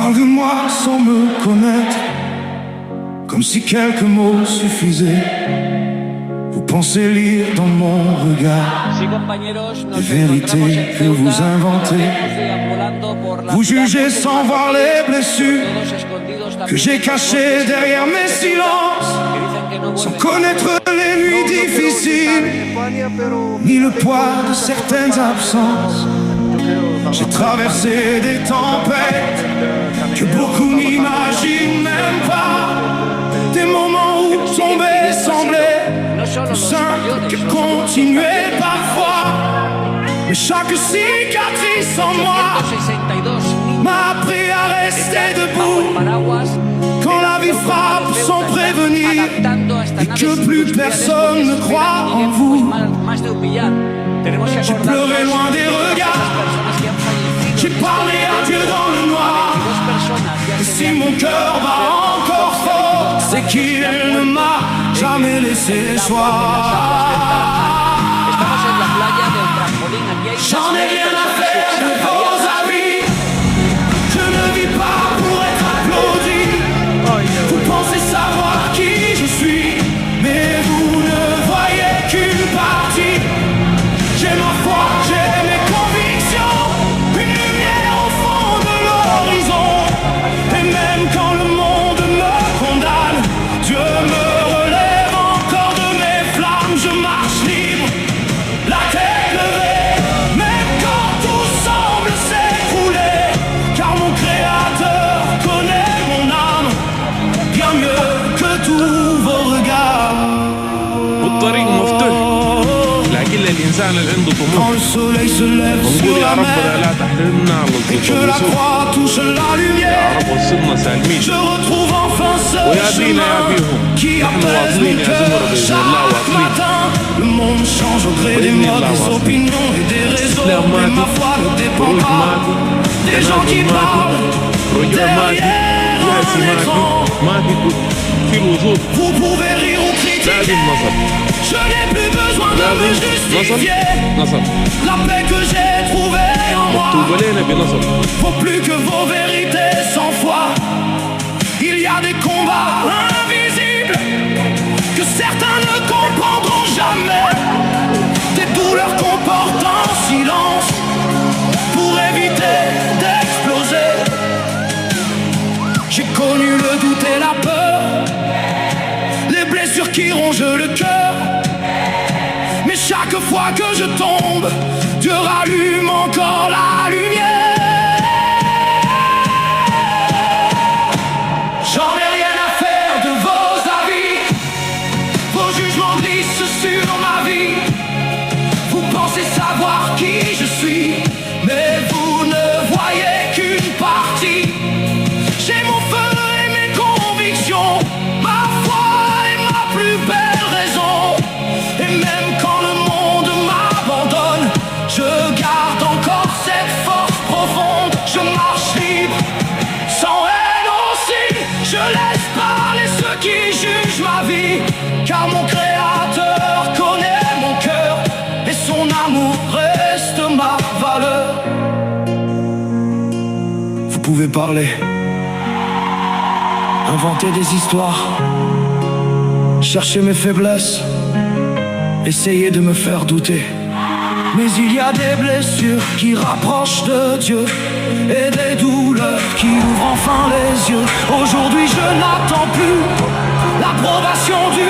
parle de moi sans me connaître, comme si quelques mots suffisaient. Vous pensez lire dans mon regard des vérités que vous inventez. Vous jugez sans voir les blessures que j'ai cachées derrière mes silences, sans connaître les nuits difficiles ni le poids de certaines absences. J'ai traversé des tempêtes que beaucoup n'imaginent même pas, des moments où tomber semblait plus simple que continuer parfois. Mais chaque cicatrice en moi m'a appris à rester debout quand la vie frappe sans prévenir et que plus personne ne croit en vous. J'ai pleuré loin des regards, j'ai parlé à Dieu dans le noir. Et si mon cœur bat encore fort, c'est qu'il ne m'a jamais laissé choix. J'en ai rien à faire de vos avis. Je ne vis pas pour être applaudi. Vous pensez savoir qui je suis, mais vous ne voyez qu'une partie. J'ai ma foi, j'ai mes convictions, une lumière au fond de l'horizon. Et même quand le monde me condamne, Dieu me relève encore de mes flammes. Je marche libre, la tête levée, même quand tout semble s'écrouler, car mon Créateur connaît mon âme bien mieux que tous vos regards. والطريق مفتوح لكن الإنسان اللي عنده Quand طموح le soleil se lève ونقول sur يا la ربنا mer لا تحرمنا على et que la الوصول. croix touche la يا lumière, رب وصلنا سالمين je retrouve enfin ce ويا بينا يا chemin بيهم qui نحن apaise واصلين mon يا cœur زمر بإذن الله chaque واصلين. matin. Le monde change au gré des بإذن modes, الله des واصلين. opinions et des réseaux, إسلام mais ma ماتي foi ne dépend روح pas ماتي des gens qui تنازل parlent ماتي رجوع ماتي derrière يأسي un ماتي écran. ماتي في الوصول. Vous pouvez rire ou critiquer, لازم نصل je n'ai plus besoin de me لازم نصل justifier. نصل La paix que j'ai trouvée en moi مكتوب علينا بنصل. vaut plus que vos vérités sans foi. Il y a des combats invisibles que certains ne comprendront jamais, des douleurs qu'on porte en silence pour éviter d'exploser. J'ai connu le doute et la peur, les blessures qui rongent le cœur. Mais chaque fois que je tombe, Dieu rallume encore la lumière. J'en ai rien à faire de vos avis, vos jugements glissent sur ma vie. Vous pensez savoir qui je suis, mais vous ne voyez qu'une partie. J'ai mon feu et mes convictions, ma foi est ma plus belle raison. Et même quand le monde m'abandonne, je garde encore cette force profonde. Je marche libre, sans haine aussi. Je laisse parler ceux qui jugent ma vie, car mon Créateur connaît mon cœur et son amour reste ma valeur. Vous pouvez parler, inventer des histoires, chercher mes faiblesses, essayer de me faire douter. Mais il y a des blessures qui rapprochent de Dieu et des douleurs qui ouvrent enfin les yeux. Aujourd'hui je n'attends plus l'approbation du